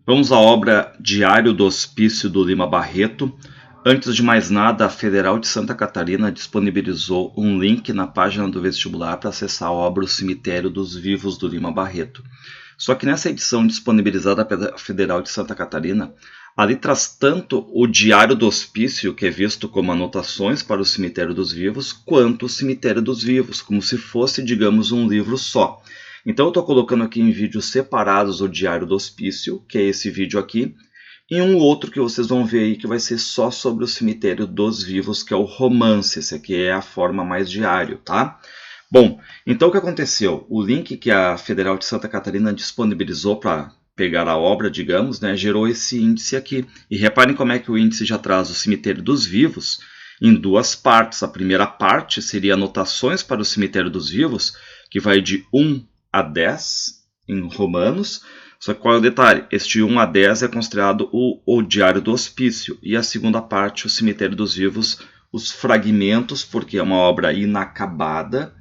Vamos à obra Diário do Hospício do Lima Barreto. Antes de mais nada, a Federal de Santa Catarina disponibilizou um link na página do vestibular para acessar a obra O Cemitério dos Vivos do Lima Barreto. Só que nessa edição disponibilizada pela Federal de Santa Catarina, ali traz tanto o Diário do Hospício, que é visto como anotações para o Cemitério dos Vivos, quanto o Cemitério dos Vivos, como se fosse, digamos, um livro só. Então eu estou colocando aqui em vídeos separados o Diário do Hospício, que é esse vídeo aqui, e um outro que vocês vão ver aí que vai ser só sobre o Cemitério dos Vivos, que é o romance. Esse aqui é a forma mais diário, tá? Bom, então o que aconteceu? O link que a Federal de Santa Catarina disponibilizou para pegar a obra, digamos, né, gerou esse índice aqui. E reparem como é que o índice já traz o Cemitério dos Vivos em duas partes. A primeira parte seria anotações para o Cemitério dos Vivos, que vai de 1 a 10 em romanos. Só que qual é o detalhe? Este 1 a 10 é considerado o Diário do Hospício. E a segunda parte, o Cemitério dos Vivos, os fragmentos, porque é uma obra inacabada.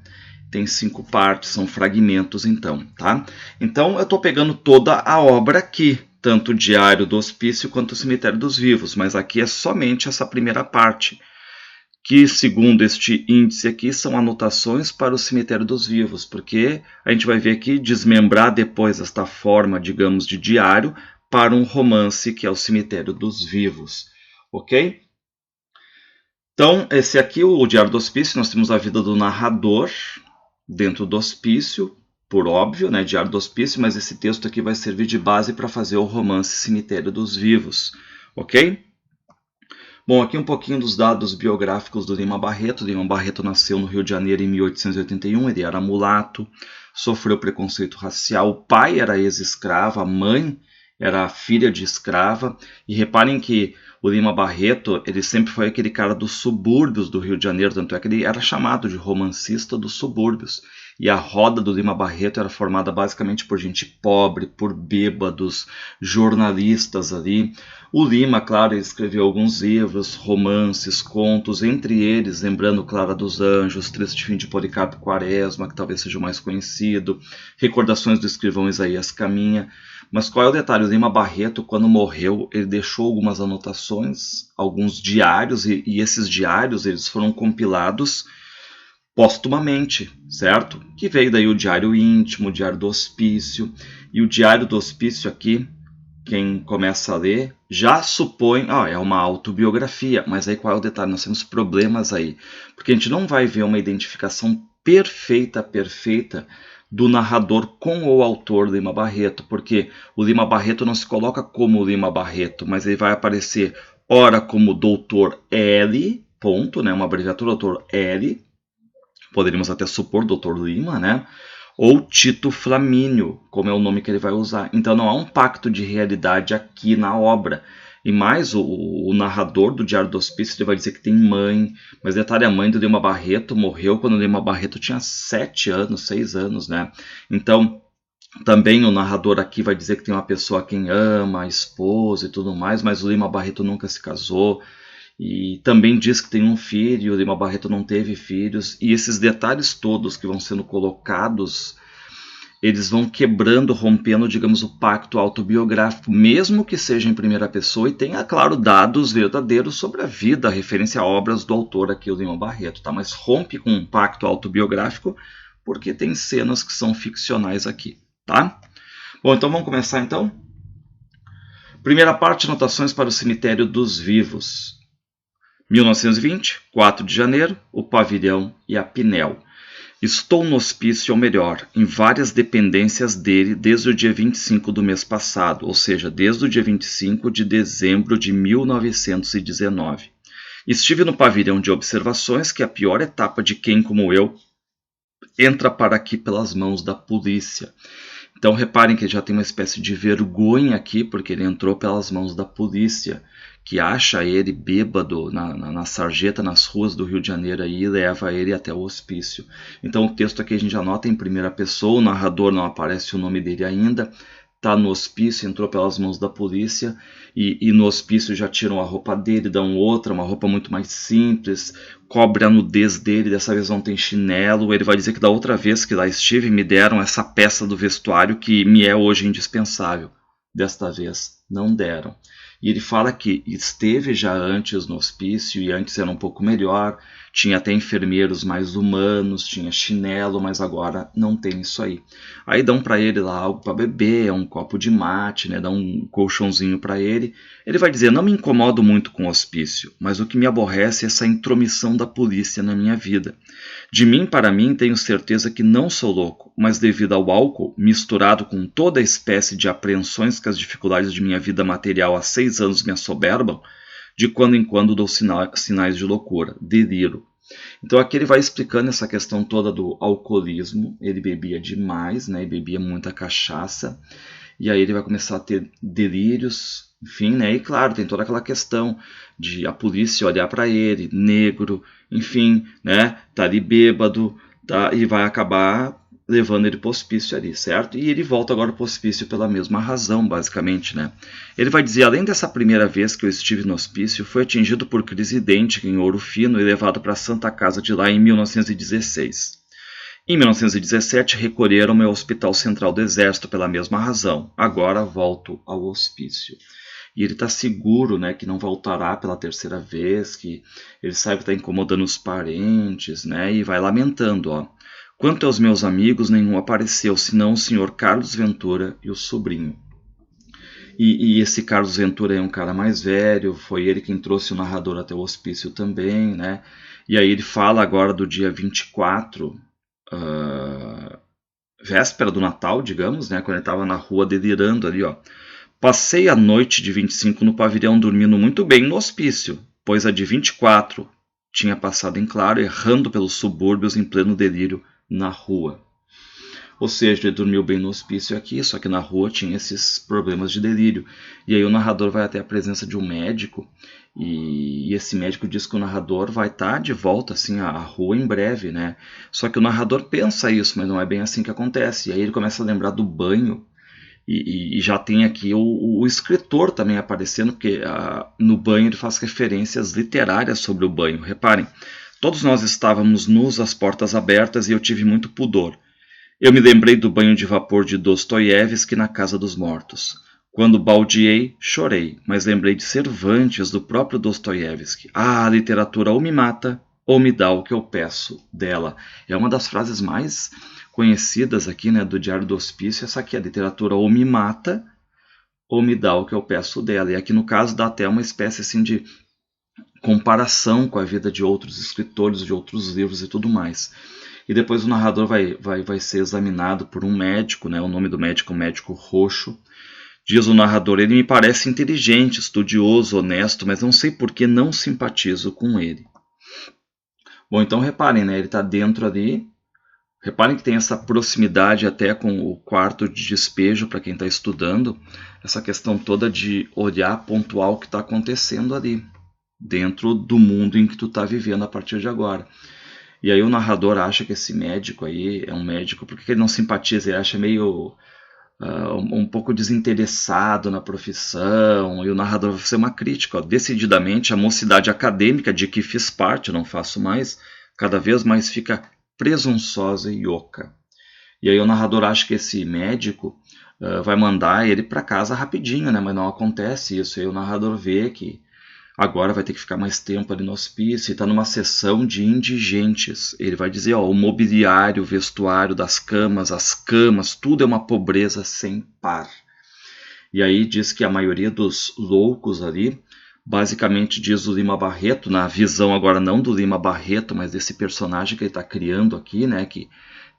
Tem 5 partes, são fragmentos então, tá? Então eu estou pegando toda a obra aqui, tanto o Diário do Hospício quanto o Cemitério dos Vivos, mas aqui é somente essa primeira parte, que segundo este índice aqui são anotações para o Cemitério dos Vivos, porque a gente vai ver aqui desmembrar depois esta forma, digamos, de diário para um romance que é o Cemitério dos Vivos, ok? Então esse aqui, o Diário do Hospício, nós temos a vida do narrador dentro do hospício, por óbvio, né, Diário do Hospício, mas esse texto aqui vai servir de base para fazer o romance Cemitério dos Vivos, ok? Bom, aqui um pouquinho dos dados biográficos do Lima Barreto. Lima Barreto nasceu no Rio de Janeiro em 1881, ele era mulato, sofreu preconceito racial, o pai era ex-escravo, a mãe era filha de escrava, e reparem que o Lima Barreto, ele sempre foi aquele cara dos subúrbios do Rio de Janeiro, tanto é que ele era chamado de romancista dos subúrbios. E a roda do Lima Barreto era formada basicamente por gente pobre, por bêbados, jornalistas ali. O Lima, claro, ele escreveu alguns livros, romances, contos, entre eles, lembrando Clara dos Anjos, Triste Fim de Policarpo Quaresma, que talvez seja o mais conhecido, Recordações do Escrivão Isaías Caminha. Mas qual é o detalhe? O Lima Barreto, quando morreu, ele deixou algumas anotações, alguns diários, e esses diários eles foram compilados póstumamente, certo? Que veio daí o Diário Íntimo, o Diário do Hospício. E o Diário do Hospício aqui, quem começa a ler, já supõe, é uma autobiografia. Mas aí qual é o detalhe? Nós temos problemas aí. Porque a gente não vai ver uma identificação perfeita do narrador com o autor Lima Barreto. Porque o Lima Barreto não se coloca como Lima Barreto, mas ele vai aparecer ora como Dr. L, ponto, né? Uma abreviatura, Dr. L, poderíamos até supor Dr. Lima, né? Ou Tito Flamínio, como é o nome que ele vai usar. Então não há um pacto de realidade aqui na obra. E mais, o narrador do Diário do Hospício ele vai dizer que tem mãe, mas detalhe, a mãe do Lima Barreto morreu quando o Lima Barreto tinha 7 anos, 6 anos, né? Então também o narrador aqui vai dizer que tem uma pessoa a quem ama, a esposa e tudo mais, mas o Lima Barreto nunca se casou. E também diz que tem um filho, o Lima Barreto não teve filhos. E esses detalhes todos que vão sendo colocados, eles vão quebrando, rompendo, digamos, o pacto autobiográfico, mesmo que seja em primeira pessoa e tenha, claro, dados verdadeiros sobre a vida, a referência a obras do autor aqui, o Lima Barreto, tá? Mas rompe com um pacto autobiográfico porque tem cenas que são ficcionais aqui, tá? Bom, então vamos começar então? Primeira parte, anotações para o Cemitério dos Vivos. 1920, 4 de janeiro, o Pavilhão e a Pinel. Estou no hospício, ou melhor, em várias dependências dele desde o dia 25 do mês passado, ou seja, desde o dia 25 de dezembro de 1919. Estive no pavilhão de observações, que é a pior etapa de quem, como eu, entra para aqui pelas mãos da polícia. Então reparem que ele já tem uma espécie de vergonha aqui, porque ele entrou pelas mãos da polícia, que acha ele bêbado na sarjeta, nas ruas do Rio de Janeiro aí, e leva ele até o hospício. Então o texto aqui a gente anota em primeira pessoa, o narrador não aparece o nome dele ainda, está no hospício, entrou pelas mãos da polícia, e no hospício já tiram a roupa dele, dão outra, uma roupa muito mais simples, cobre a nudez dele, dessa vez não tem chinelo. Ele vai dizer que da outra vez que lá estive me deram essa peça do vestuário que me é hoje indispensável. desta vez não deram. E ele fala que esteve já antes no hospício e antes era um pouco melhor, tinha até enfermeiros mais humanos, tinha chinelo, mas agora não tem isso aí. Aí dão para ele lá algo para beber, um copo de mate, né, dão um colchãozinho para ele. Ele vai dizer, não me incomodo muito com o hospício, mas o que me aborrece é essa intromissão da polícia na minha vida. De mim para mim tenho certeza que não sou louco, mas devido ao álcool, misturado com toda a espécie de apreensões que as dificuldades de minha vida material há 6 anos me assoberbam, de quando em quando dou sinais de loucura, deliro. Então aqui ele vai explicando essa questão toda do alcoolismo, ele bebia demais, né, e bebia muita cachaça, e aí ele vai começar a ter delírios, enfim, né, e claro, tem toda aquela questão de a polícia olhar para ele, negro, enfim, né, tá ali bêbado, tá, e vai acabar levando ele para o hospício ali, certo? E ele volta agora para o hospício pela mesma razão, basicamente, né? Ele vai dizer, além dessa primeira vez que eu estive no hospício, fui atingido por crise idêntica em Ouro Fino e levado para a Santa Casa de lá em 1916. Em 1917, recolheram-me ao Hospital Central do Exército pela mesma razão. Agora volto ao hospício. E ele está seguro, né, que não voltará pela terceira vez, que ele sabe que está incomodando os parentes, né, e vai lamentando, ó. Quanto aos meus amigos, nenhum apareceu, senão o senhor Carlos Ventura e o sobrinho. E esse Carlos Ventura é um cara mais velho, foi ele quem trouxe o narrador até o hospício também, né? E aí ele fala agora do dia 24, véspera do Natal, digamos, né? Quando ele estava na rua delirando ali, ó. Passei a noite de 25 no pavilhão dormindo muito bem no hospício, pois a de 24 tinha passado em claro, errando pelos subúrbios em pleno delírio na rua. Ou seja, ele dormiu bem no hospício aqui, só que na rua tinha esses problemas de delírio. E aí o narrador vai até a presença de um médico, e esse médico diz que o narrador vai estar de volta assim, à rua em breve, né? Só que o narrador pensa isso, mas não é bem assim que acontece. E aí ele começa a lembrar do banho, e já tem aqui o escritor também aparecendo, porque no banho ele faz referências literárias sobre o banho. Reparem, todos nós estávamos nus, as portas abertas, e eu tive muito pudor. Eu me lembrei do banho de vapor de Dostoiévski na Casa dos Mortos. Quando baldeei, chorei, mas lembrei de Cervantes, do próprio Dostoiévski. Ah, a literatura ou me mata, ou me dá o que eu peço dela. É uma das frases mais conhecidas aqui, né, do Diário do Hospício, essa aqui, a literatura ou me mata, ou me dá o que eu peço dela. E aqui no caso dá até uma espécie assim de comparação com a vida de outros escritores, de outros livros e tudo mais. E depois o narrador vai ser examinado por um médico, né? O nome do médico é um médico roxo. Diz o narrador, ele me parece inteligente, estudioso, honesto, mas não sei por que não simpatizo com ele. Bom, então reparem, né? Ele está dentro ali. Reparem que tem essa proximidade até com o quarto de despejo para quem está estudando. Essa questão toda de olhar, pontuar o que está acontecendo ali, dentro do mundo em que tu está vivendo a partir de agora. E aí o narrador acha que esse médico aí é um médico, porque ele não simpatiza, ele acha meio um pouco desinteressado na profissão, e o narrador vai fazer uma crítica, ó, decididamente a mocidade acadêmica de que fiz parte, não faço mais, cada vez mais fica presunçosa e oca. E aí o narrador acha que esse médico vai mandar ele para casa rapidinho, né? Mas não acontece isso, e aí o narrador vê que agora vai ter que ficar mais tempo ali no hospício e está numa sessão de indigentes. Ele vai dizer, ó, o mobiliário, o vestuário das camas, as camas, tudo é uma pobreza sem par. E aí diz que a maioria dos loucos ali, basicamente diz o Lima Barreto, na visão agora não do Lima Barreto, mas desse personagem que ele está criando aqui, né, que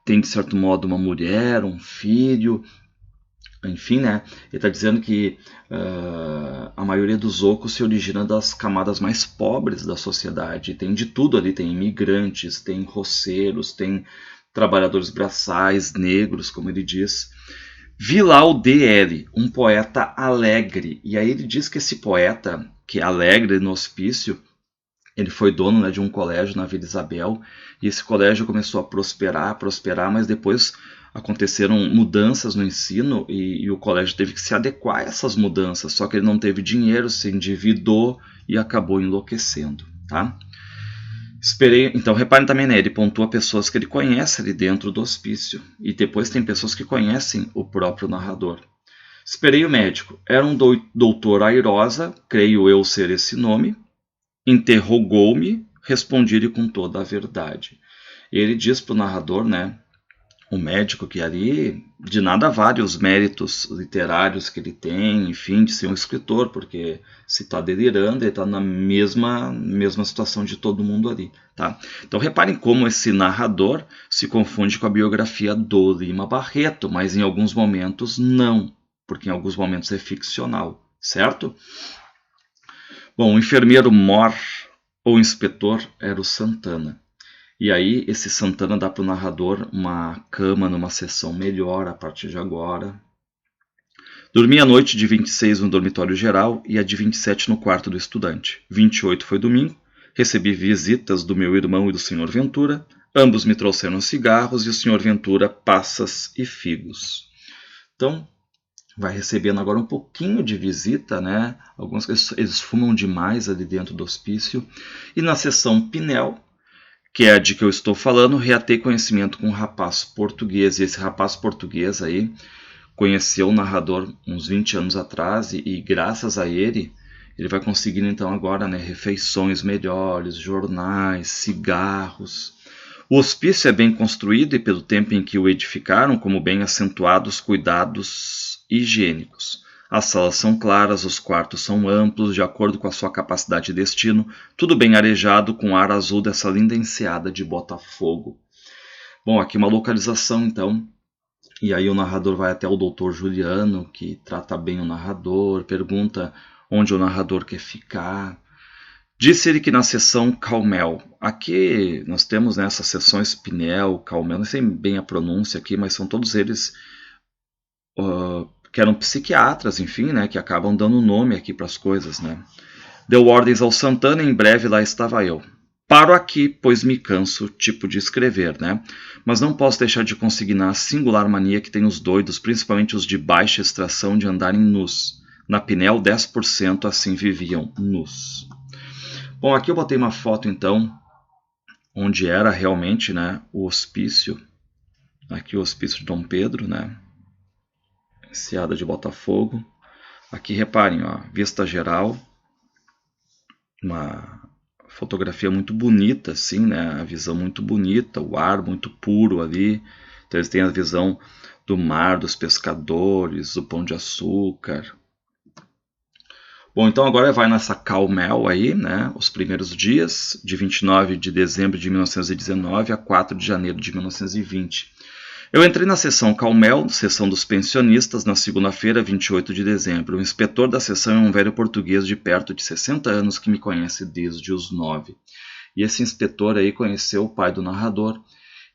tem de certo modo uma mulher, um filho. Enfim, né, ele está dizendo que a maioria dos ocos se origina das camadas mais pobres da sociedade. Tem de tudo ali, tem imigrantes, tem roceiros, tem trabalhadores braçais, negros, como ele diz. Vi lá o D.L., um poeta alegre. E aí ele diz que esse poeta, que é alegre no hospício, ele foi dono, né, de um colégio na Vila Isabel, e esse colégio começou a prosperar, mas depois aconteceram mudanças no ensino e o colégio teve que se adequar a essas mudanças, só que ele não teve dinheiro, se endividou e acabou enlouquecendo, tá? Então reparem também, né, ele pontua pessoas que ele conhece ali dentro do hospício, e depois tem pessoas que conhecem o próprio narrador. Esperei o médico. Era um doutor Airosa, creio eu ser esse nome. Interrogou-me, respondi-lhe com toda a verdade. Ele diz para o narrador, né, o médico, que ali de nada vale os méritos literários que ele tem, enfim, de ser um escritor, porque se está delirando, ele está na mesma situação de todo mundo ali. Tá? Então reparem como esse narrador se confunde com a biografia do Lima Barreto, mas em alguns momentos não, porque em alguns momentos é ficcional, certo? Bom, o enfermeiro mor, ou inspetor, era o Santana. E aí esse Santana dá para o narrador uma cama numa sessão melhor a partir de agora. Dormi a noite de 26 no dormitório geral e a de 27 no quarto do estudante. 28 foi domingo. Recebi visitas do meu irmão e do Sr. Ventura. Ambos me trouxeram cigarros e o Sr. Ventura passas e figos. Então, vai recebendo agora um pouquinho de visita, né? Alguns eles fumam demais ali dentro do hospício. E na sessão Pinel, que é a de que eu estou falando, reatei conhecimento com um rapaz português. E esse rapaz português aí conheceu o narrador uns 20 anos atrás e graças a ele vai conseguindo então agora, né, refeições melhores, jornais, cigarros. O hospício é bem construído e pelo tempo em que o edificaram, como bem acentuados cuidados higiênicos. As salas são claras, os quartos são amplos, de acordo com a sua capacidade e destino, tudo bem arejado com o ar azul dessa linda enseada de Botafogo. Bom, aqui uma localização então, e aí o narrador vai até o doutor Juliano, que trata bem o narrador, pergunta onde o narrador quer ficar. Disse ele que na seção Calmel, aqui nós temos nessas sessões Pinel, Calmel, não sei bem a pronúncia aqui, mas são todos eles que eram psiquiatras, enfim, né, que acabam dando nome aqui para as coisas, né. Deu ordens ao Santana e em breve lá estava eu. Paro aqui, pois me canso, tipo de escrever, né, mas não posso deixar de consignar a singular mania que tem os doidos, principalmente os de baixa extração, de andarem nus. Na Pinel, 10% assim viviam nus. Bom, aqui eu botei uma foto, então, onde era realmente, né, o hospício. Aqui o hospício de Dom Pedro, né, enseada de Botafogo. Aqui, reparem, ó, vista geral. Uma fotografia muito bonita, assim, né, a visão muito bonita, o ar muito puro ali. Então eles têm a visão do mar, dos pescadores, do Pão de Açúcar. Bom, então agora vai nessa Calmel aí, né, os primeiros dias, de 29 de dezembro de 1919 a 4 de janeiro de 1920. Eu entrei na seção Calmel, seção dos pensionistas, na segunda-feira, 28 de dezembro. O inspetor da seção é um velho português de perto de 60 anos que me conhece desde os 9. E esse inspetor aí conheceu o pai do narrador.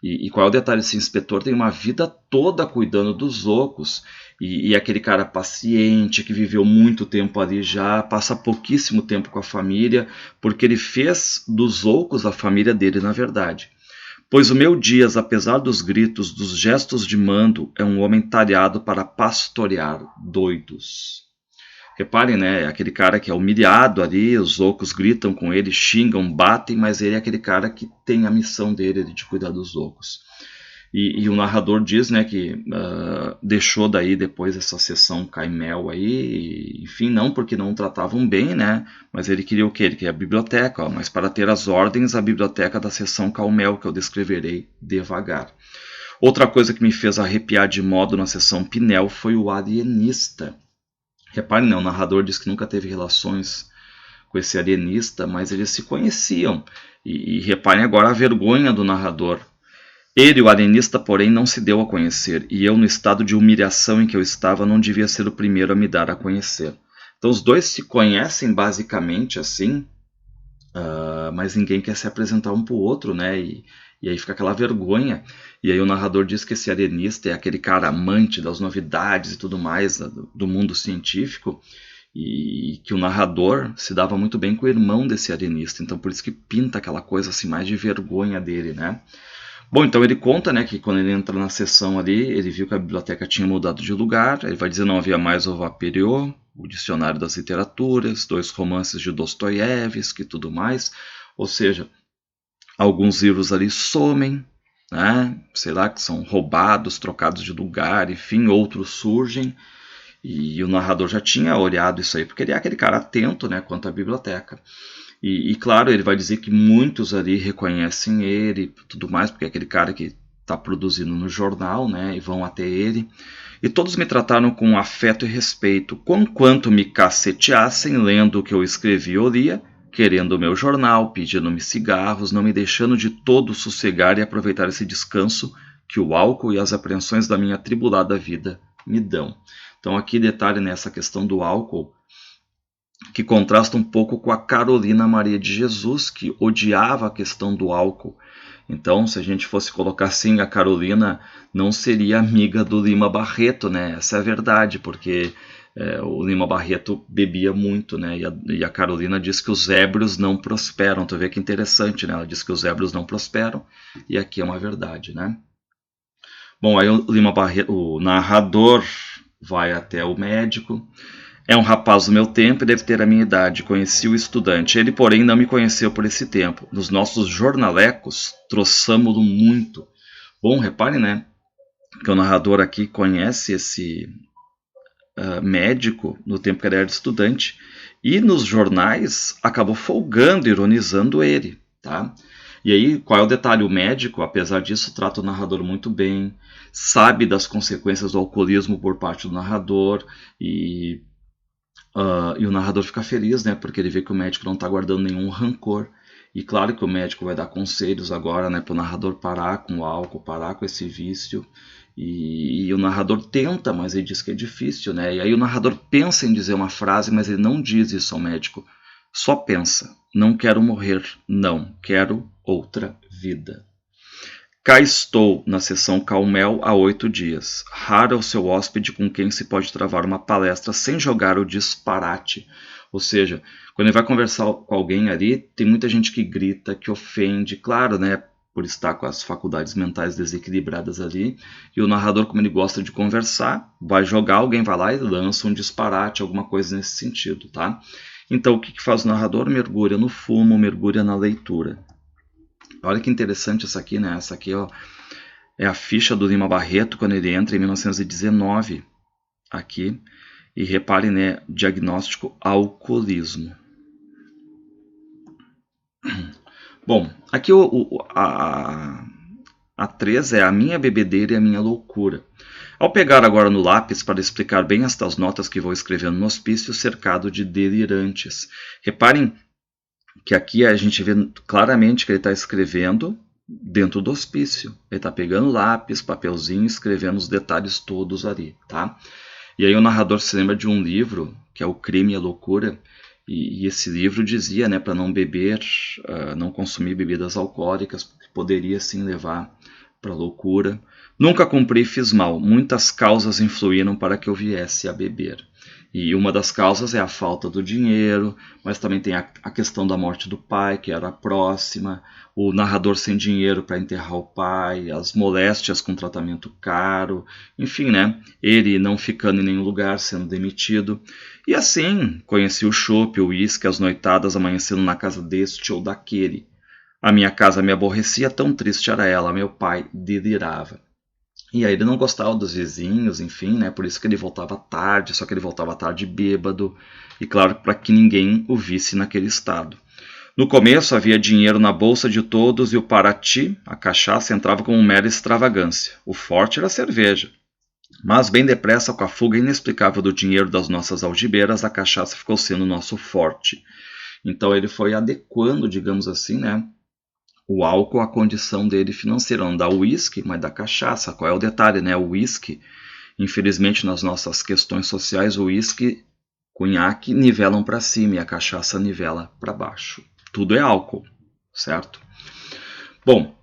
E qual é o detalhe? Esse inspetor tem uma vida toda cuidando dos ocos. E aquele cara paciente, que viveu muito tempo ali já, passa pouquíssimo tempo com a família, porque ele fez dos ocos a família dele, na verdade. Pois o meu Dias, apesar dos gritos, dos gestos de mando, é um homem talhado para pastorear doidos. Reparem, né, aquele cara que é humilhado ali, os ocos gritam com ele, xingam, batem, mas ele é aquele cara que tem a missão dele de cuidar dos ocos. E o narrador diz, né, que deixou daí depois essa sessão Caimel aí, enfim, não porque não tratavam bem, né, mas ele queria o quê? Ele queria a biblioteca, ó, mas para ter as ordens, a biblioteca da sessão Calmel, que eu descreverei devagar. Outra coisa que me fez arrepiar de modo na sessão Pinel foi o alienista. Reparem, né, o narrador diz que nunca teve relações com esse alienista, mas eles se conheciam. E reparem agora a vergonha do narrador. Ele, o alienista, porém, não se deu a conhecer, e eu, no estado de humilhação em que eu estava, não devia ser o primeiro a me dar a conhecer. Então os dois se conhecem basicamente assim, mas ninguém quer se apresentar um para o outro, né? E aí fica aquela vergonha. E aí o narrador diz que esse alienista é aquele cara amante das novidades e tudo mais do mundo científico, e que o narrador se dava muito bem com o irmão desse alienista. Então por isso que pinta aquela coisa assim mais de vergonha dele, né? Bom, então ele conta, né, que quando ele entra na sessão ali, ele viu que a biblioteca tinha mudado de lugar. Ele vai dizer não havia mais o Vaperiot, o Dicionário das Literaturas, 2 romances de Dostoiévski e tudo mais. Ou seja, alguns livros ali somem, né, sei lá, que são roubados, trocados de lugar, enfim, outros surgem. E o narrador já tinha olhado isso aí, porque ele é aquele cara atento, né, quanto à biblioteca. E claro, ele vai dizer que muitos ali reconhecem ele e tudo mais, porque é aquele cara que está produzindo no jornal, né, e vão até ele. E todos me trataram com afeto e respeito, conquanto me caceteassem lendo o que eu escrevi ou lia, querendo o meu jornal, pedindo-me cigarros, não me deixando de todo sossegar e aproveitar esse descanso que o álcool e as apreensões da minha atribulada vida me dão. Então aqui detalhe nessa questão do álcool, que contrasta um pouco com a Carolina Maria de Jesus, que odiava a questão do álcool. Então, se a gente fosse colocar assim, a Carolina não seria amiga do Lima Barreto, né? Essa é a verdade, porque o Lima Barreto bebia muito, né? E a Carolina diz que os ébrios não prosperam. Tu vê que interessante, né? Ela diz que os ébrios não prosperam, e aqui é uma verdade, né? Bom, aí o Lima Barreto, o narrador, vai até o médico. É um rapaz do meu tempo e deve ter a minha idade. Conheci o estudante. Ele, porém, não me conheceu por esse tempo. Nos nossos jornalecos, troçamo-lo muito. Bom, reparem, né, que o narrador aqui conhece esse médico no tempo que ele era estudante. E nos jornais acabou folgando, ironizando ele, tá? E aí, qual é o detalhe? O médico, apesar disso, trata o narrador muito bem, sabe das consequências do alcoolismo por parte do narrador e o narrador fica feliz, né? Porque ele vê que o médico não está guardando nenhum rancor. E claro que o médico vai dar conselhos agora, né? Para o narrador parar com o álcool, parar com esse vício. E o narrador tenta, mas ele diz que é difícil, né? E aí o narrador pensa em dizer uma frase, mas ele não diz isso ao médico. Só pensa, não quero morrer, não, quero outra vida. Cá estou na seção Calmel há 8 dias. Raro é o seu hóspede com quem se pode travar uma palestra sem jogar o disparate. Ou seja, quando ele vai conversar com alguém ali, tem muita gente que grita, que ofende, claro, né? Por estar com as faculdades mentais desequilibradas ali. E o narrador, como ele gosta de conversar, vai jogar, alguém vai lá e lança um disparate, alguma coisa nesse sentido, tá? Então, o que faz o narrador? Mergulha no fumo, mergulha na leitura. Olha que interessante essa aqui, né? Essa aqui, ó, é a ficha do Lima Barreto quando ele entra em 1919 aqui. E repare, né? Diagnóstico alcoolismo. Bom, aqui a 3 é a minha bebedeira e a minha loucura. Ao pegar agora no lápis para explicar bem estas notas que vou escrevendo no hospício, cercado de delirantes. Reparem que aqui a gente vê claramente que ele está escrevendo dentro do hospício. Ele está pegando lápis, papelzinho, escrevendo os detalhes todos ali, tá? E aí o narrador se lembra de um livro, que é O Crime e a Loucura, e esse livro dizia, né, para não beber, não consumir bebidas alcoólicas, porque poderia sim levar para a loucura. Nunca cumpri e fiz mal. Muitas causas influíram para que eu viesse a beber. E uma das causas é a falta do dinheiro, mas também tem a questão da morte do pai, que era próxima, o narrador sem dinheiro para enterrar o pai, as moléstias com tratamento caro, enfim, né? Ele não ficando em nenhum lugar, sendo demitido. E assim, conheci o chopp, o uísque, as noitadas amanhecendo na casa deste ou daquele. A minha casa me aborrecia, tão triste era ela, meu pai delirava. E aí ele não gostava dos vizinhos, enfim, né? Por isso que ele voltava tarde, só que ele voltava tarde bêbado, e claro, para que ninguém o visse naquele estado. No começo havia dinheiro na bolsa de todos e o Paraty, a cachaça, entrava como mera extravagância. O forte era a cerveja. Mas bem depressa, com a fuga inexplicável do dinheiro das nossas algibeiras, a cachaça ficou sendo nosso forte. Então ele foi adequando, digamos assim, né? O álcool à condição dele financeira, não da uísque, mas da cachaça. Qual é o detalhe, né? O uísque, infelizmente nas nossas questões sociais, o uísque, cunhaque nivelam para cima e a cachaça nivela para baixo. Tudo é álcool, certo? Bom,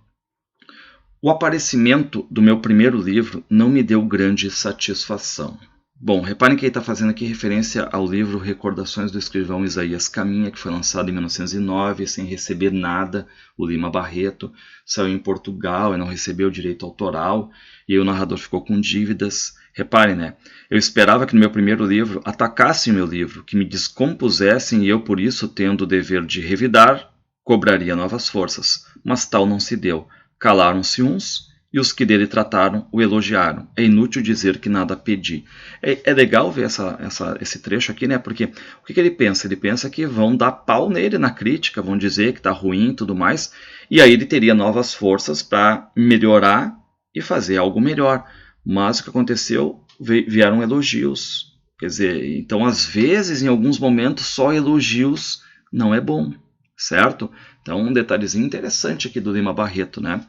o aparecimento do meu primeiro livro não me deu grande satisfação. Bom, reparem que ele está fazendo aqui referência ao livro Recordações do Escrivão Isaías Caminha, que foi lançado em 1909, sem receber nada, o Lima Barreto, saiu em Portugal e não recebeu direito autoral, e aí o narrador ficou com dívidas. Reparem, né? Eu esperava que no meu primeiro livro atacassem o meu livro, que me descompusessem e eu, por isso, tendo o dever de revidar, cobraria novas forças. Mas tal não se deu. Calaram-se uns e os que dele trataram o elogiaram. É inútil dizer que nada pedi. É legal ver esse trecho aqui, né? Porque o que ele pensa? Ele pensa que vão dar pau nele na crítica, vão dizer que está ruim e tudo mais, e aí ele teria novas forças para melhorar e fazer algo melhor. Mas o que aconteceu? Vieram elogios. Quer dizer, então às vezes, em alguns momentos, só elogios não é bom, certo? Então um detalhezinho interessante aqui do Lima Barreto, né?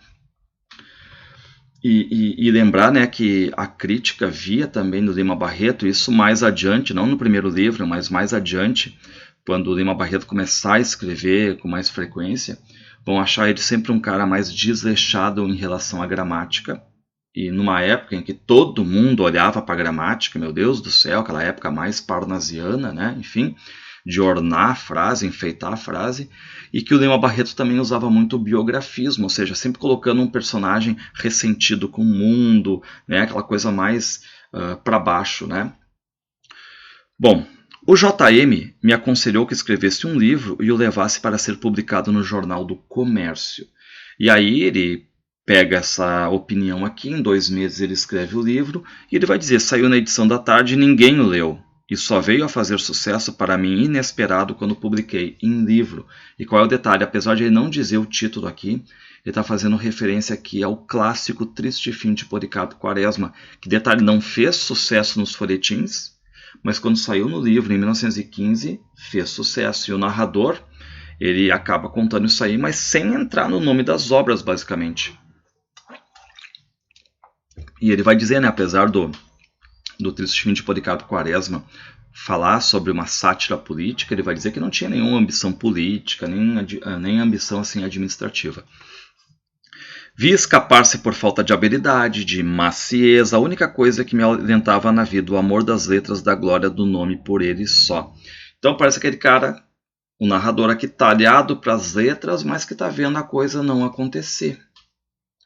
E lembrar, né, que a crítica via também no Lima Barreto, isso mais adiante, não no primeiro livro, mas mais adiante, quando o Lima Barreto começar a escrever com mais frequência, vão achar ele sempre um cara mais desleixado em relação à gramática. E numa época em que todo mundo olhava para a gramática, meu Deus do céu, aquela época mais parnasiana, né, enfim, de ornar a frase, enfeitar a frase, e que o Lima Barreto também usava muito o biografismo, ou seja, sempre colocando um personagem ressentido com o mundo, né, aquela coisa mais para baixo, né. Bom, o JM me aconselhou que escrevesse um livro e o levasse para ser publicado no Jornal do Comércio. E aí ele pega essa opinião aqui, em 2 meses ele escreve o livro, e ele vai dizer, saiu na edição da tarde e ninguém o leu. E só veio a fazer sucesso para mim inesperado quando publiquei em livro. E qual é o detalhe? Apesar de ele não dizer o título aqui, ele está fazendo referência aqui ao clássico Triste Fim de Policarpo Quaresma, que, detalhe, não fez sucesso nos folhetins, mas quando saiu no livro, em 1915, fez sucesso. E o narrador, ele acaba contando isso aí, mas sem entrar no nome das obras, basicamente. E ele vai dizer, né, apesar do Triste Fim de Policarpo Quaresma falar sobre uma sátira política, ele vai dizer que não tinha nenhuma ambição política, nem ambição assim, administrativa. Vi escapar-se por falta de habilidade, de macieza, a única coisa que me alentava na vida, o amor das letras, da glória do nome por ele só. Então parece aquele cara, o narrador aqui talhado para as letras, mas que está vendo a coisa não acontecer.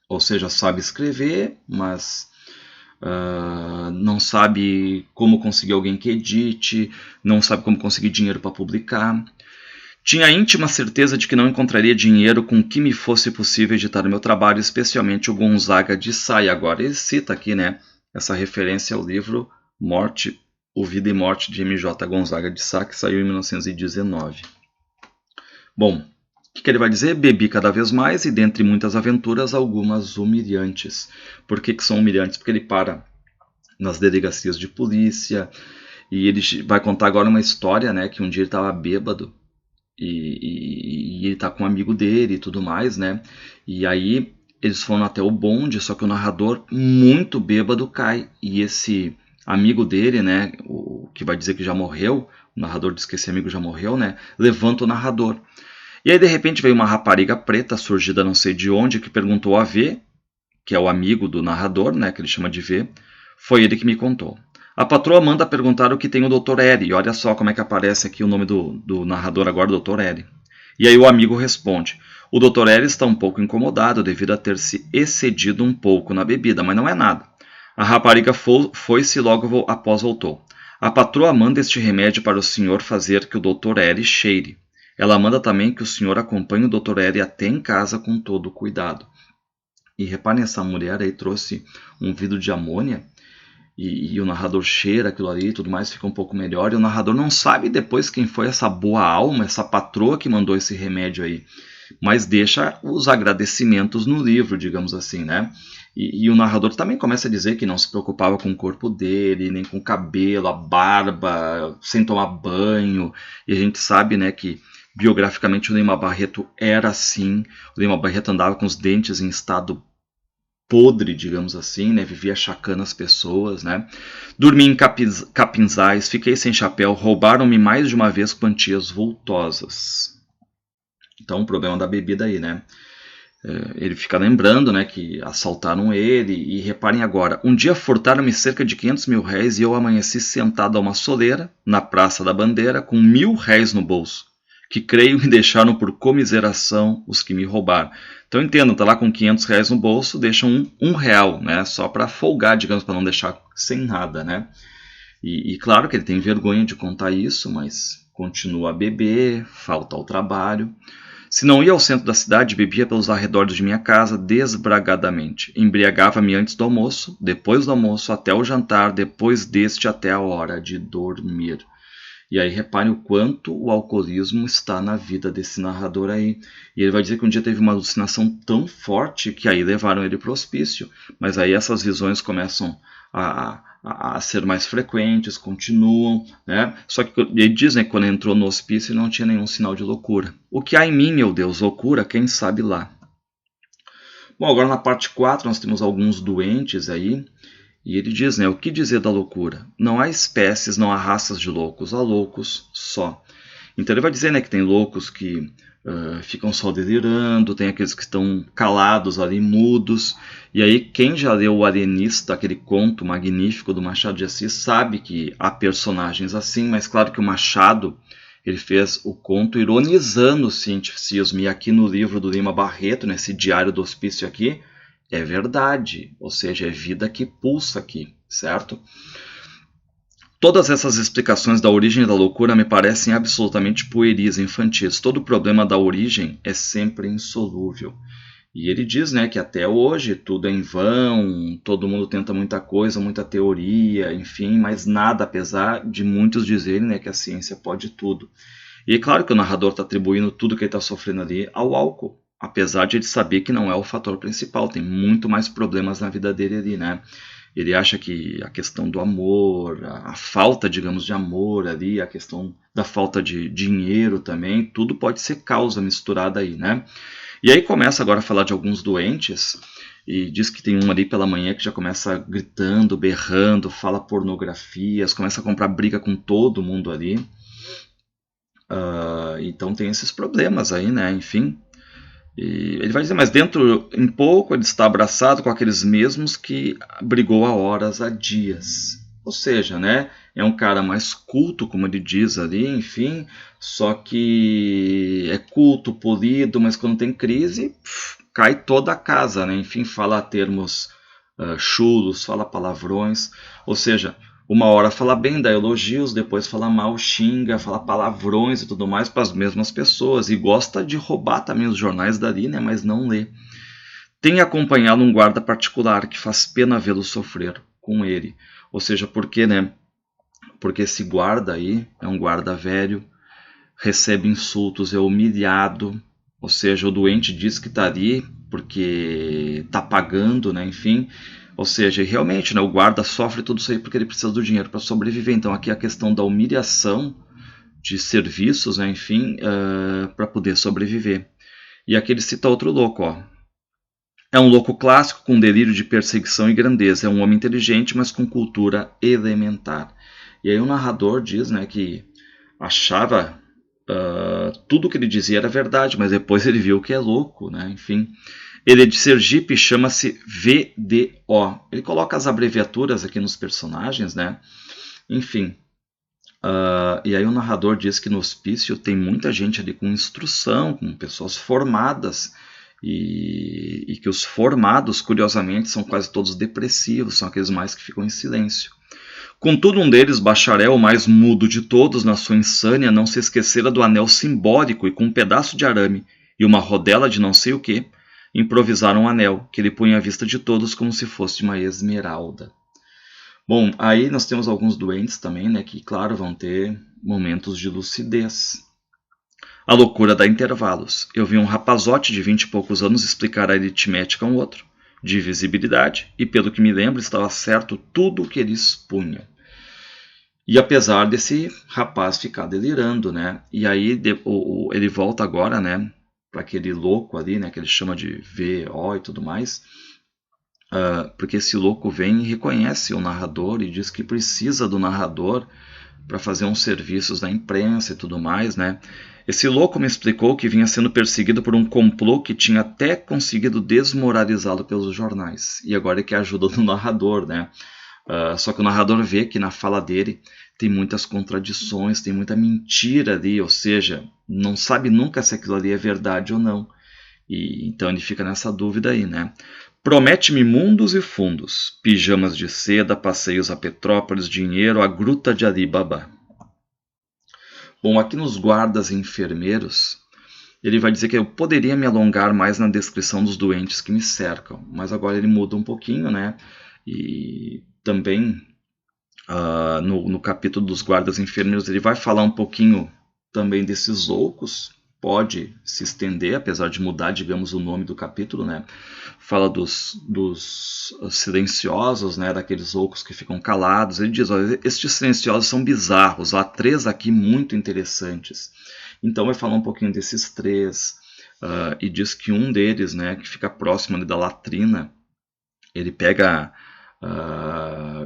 Ou seja, sabe escrever, mas não sabe como conseguir alguém que edite, não sabe como conseguir dinheiro para publicar. Tinha íntima certeza de que não encontraria dinheiro com que me fosse possível editar o meu trabalho, especialmente o Gonzaga de Sá. E agora ele cita aqui, né, essa referência ao livro Morte, O Vida e Morte de M.J. Gonzaga de Sá, que saiu em 1919. Bom, o que ele vai dizer? Bebi cada vez mais e, dentre muitas aventuras, algumas humilhantes. Por que são humilhantes? Porque ele para nas delegacias de polícia e ele vai contar agora uma história, né, que um dia ele estava bêbado e ele está com um amigo dele e tudo mais, né? E aí eles foram até o bonde, só que o narrador, muito bêbado, cai. E esse amigo dele, né, o que vai dizer que já morreu, o narrador diz que esse amigo já morreu, né, levanta o narrador. E aí, de repente, veio uma rapariga preta, surgida não sei de onde, que perguntou a V, que é o amigo do narrador, né, que ele chama de V. Foi ele que me contou. A patroa manda perguntar o que tem o Dr. L. E olha só como é que aparece aqui o nome do narrador agora, Dr. L. E aí o amigo responde. O Dr. L está um pouco incomodado devido a ter se excedido um pouco na bebida, mas não é nada. A rapariga foi-se e logo após voltou. A patroa manda este remédio para o senhor fazer que o Dr. L cheire. Ela manda também que o senhor acompanhe o Dr. L até em casa com todo cuidado. E reparem, essa mulher aí trouxe um vidro de amônia e o narrador cheira aquilo ali e tudo mais, fica um pouco melhor. E o narrador não sabe depois quem foi essa boa alma, essa patroa que mandou esse remédio aí. Mas deixa os agradecimentos no livro, digamos assim, né? E o narrador também começa a dizer que não se preocupava com o corpo dele, nem com o cabelo, a barba, sem tomar banho. E a gente sabe, né, que biograficamente o Lima Barreto era assim. O Lima Barreto andava com os dentes em estado podre, digamos assim, né? Vivia achacando as pessoas, né? Dormi em capinzais, fiquei sem chapéu, roubaram-me mais de uma vez quantias vultosas. Então, o problema da bebida aí, né? Ele fica lembrando, né, que assaltaram ele. E reparem agora, um dia furtaram-me cerca de 500 mil réis e eu amanheci sentado a uma soleira, na Praça da Bandeira, com 1.000 réis no bolso, que creio me deixaram por comiseração os que me roubaram. Então entendo, tá lá com 500 reais no bolso, deixam um real, né, só para folgar, digamos, para não deixar sem nada, né. E claro que ele tem vergonha de contar isso, mas continua a beber, falta ao trabalho. Se não ia ao centro da cidade, bebia pelos arredores de minha casa desbragadamente. Embriagava-me antes do almoço, depois do almoço, até o jantar, depois deste até a hora de dormir. E aí reparem o quanto o alcoolismo está na vida desse narrador aí. E ele vai dizer que um dia teve uma alucinação tão forte que aí levaram ele para o hospício. Mas aí essas visões começam a ser mais frequentes, continuam, né? Só que ele diz, né, que quando entrou no hospício ele não tinha nenhum sinal de loucura. O que há em mim, meu Deus, loucura, quem sabe lá. Bom, agora na parte 4 nós temos alguns doentes aí. E ele diz, né, o que dizer da loucura? Não há espécies, não há raças de loucos, há loucos só. Então ele vai dizer, né, que tem loucos que ficam só delirando, tem aqueles que estão calados ali, mudos. E aí quem já leu O Alienista, aquele conto magnífico do Machado de Assis, sabe que há personagens assim, mas claro que o Machado ele fez o conto ironizando o cientificismo. E aqui no livro do Lima Barreto, nesse Diário do Hospício aqui, é verdade, ou seja, é vida que pulsa aqui, certo? Todas essas explicações da origem da loucura me parecem absolutamente pueris, infantis. Todo o problema da origem é sempre insolúvel. E ele diz, né, que até hoje tudo é em vão, todo mundo tenta muita coisa, muita teoria, enfim, mas nada, apesar de muitos dizerem, né, que a ciência pode tudo. E é claro que o narrador está atribuindo tudo que ele está sofrendo ali ao álcool. Apesar de ele saber que não é o fator principal, tem muito mais problemas na vida dele ali, né? Ele acha que a questão do amor, a falta, digamos, de amor ali, a questão da falta de dinheiro também, tudo pode ser causa misturada aí, né? E aí começa agora a falar de alguns doentes, e diz que tem um ali pela manhã que já começa gritando, berrando, fala pornografias, começa a comprar briga com todo mundo ali. Então tem esses problemas aí, né? Enfim... E ele vai dizer, mas dentro, em pouco, ele está abraçado com aqueles mesmos que brigou há horas, há dias. Ou seja, né, é um cara mais culto, como ele diz ali, enfim, só que é culto, polido, mas quando tem crise, cai toda a casa, né? Enfim, fala termos chulos, fala palavrões, ou seja... Uma hora fala bem, dá elogios, depois fala mal, xinga, fala palavrões e tudo mais para as mesmas pessoas. E gosta de roubar também os jornais dali, né? Mas não lê. Tem acompanhado um guarda particular que faz pena vê-lo sofrer com ele. Ou seja, por quê, né? Porque esse guarda aí é um guarda velho, recebe insultos, é humilhado. Ou seja, o doente diz que está ali porque está pagando, né? Enfim... Ou seja, realmente, né, o guarda sofre tudo isso aí porque ele precisa do dinheiro para sobreviver. Então aqui é a questão da humilhação de serviços, né, enfim, para poder sobreviver. E aqui ele cita outro louco. Ó. É um louco clássico com delírio de perseguição e grandeza. É um homem inteligente, mas com cultura elementar. E aí o narrador diz, né, que achava tudo o que ele dizia era verdade, mas depois ele viu que é louco, né, enfim... Ele é de Sergipe e chama-se VDO. Ele coloca as abreviaturas aqui nos personagens, né? Enfim. E aí o narrador diz que no hospício tem muita gente ali com instrução, com pessoas formadas. E que os formados, curiosamente, são quase todos depressivos, são aqueles mais que ficam em silêncio. Contudo, um deles, bacharel, o mais mudo de todos, na sua insânia, não se esquecera do anel simbólico e com um pedaço de arame e uma rodela de não sei o que, improvisaram um anel, que ele punha à vista de todos como se fosse uma esmeralda. Bom, aí nós temos alguns doentes também, né, que, claro, vão ter momentos de lucidez. A loucura dá intervalos. Eu vi um rapazote de 20 e poucos anos explicar a aritmética a um outro, divisibilidade, e pelo que me lembro, estava certo tudo o que ele expunha. E apesar desse rapaz ficar delirando, né, e aí ele volta agora, né, para aquele louco ali, né, que ele chama de VO e tudo mais, porque esse louco vem e reconhece o narrador e diz que precisa do narrador para fazer uns serviços da imprensa e tudo mais, né. Esse louco me explicou que vinha sendo perseguido por um complô que tinha até conseguido desmoralizá-lo pelos jornais, e agora é que ajuda do narrador, né. Só que o narrador vê que na fala dele tem muitas contradições, tem muita mentira ali, ou seja, não sabe nunca se aquilo ali é verdade ou não. E então ele fica nessa dúvida aí, né? Promete-me mundos e fundos, pijamas de seda, passeios a Petrópolis, dinheiro, a gruta de Ali Baba. Bom, aqui nos guardas e enfermeiros, ele vai dizer que eu poderia me alongar mais na descrição dos doentes que me cercam, mas agora ele muda um pouquinho, né? E também no capítulo dos guardas enfermeiros ele vai falar um pouquinho também desses loucos, pode se estender, apesar de mudar, digamos, o nome do capítulo, né? Fala dos silenciosos, né? Daqueles loucos que ficam calados. Ele diz, olha, estes silenciosos são bizarros, há 3 aqui muito interessantes. Então vai falar um pouquinho desses 3, e diz que um deles, né, que fica próximo ali da latrina, ele pega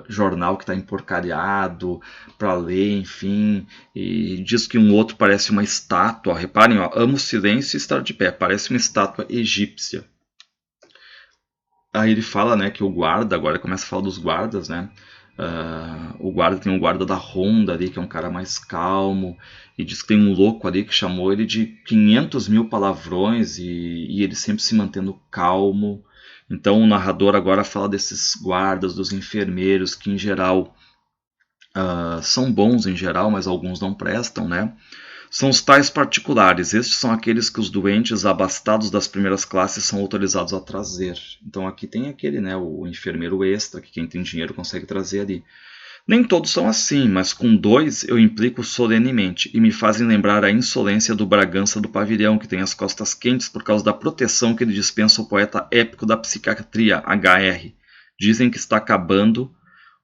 jornal que está emporcalhado para ler, enfim, e diz que um outro parece uma estátua. Reparem, ó, amo o silêncio e estar de pé, parece uma estátua egípcia. Aí ele fala, né, que o guarda, agora começa a falar dos guardas, né, o guarda tem um guarda da ronda ali, que é um cara mais calmo, e diz que tem um louco ali que chamou ele de 500 mil palavrões, e ele sempre se mantendo calmo. Então o narrador agora fala desses guardas, dos enfermeiros, que em geral são bons em geral, mas alguns não prestam, né? São os tais particulares. Estes são aqueles que os doentes abastados das primeiras classes são autorizados a trazer. Então aqui tem aquele, né, o enfermeiro extra, que quem tem dinheiro consegue trazer ali. Nem todos são assim, mas com 2 eu implico solenemente, e me fazem lembrar a insolência do Bragança do Pavilhão, que tem as costas quentes por causa da proteção que ele dispensa ao poeta épico da psiquiatria, H.R. Dizem que está acabando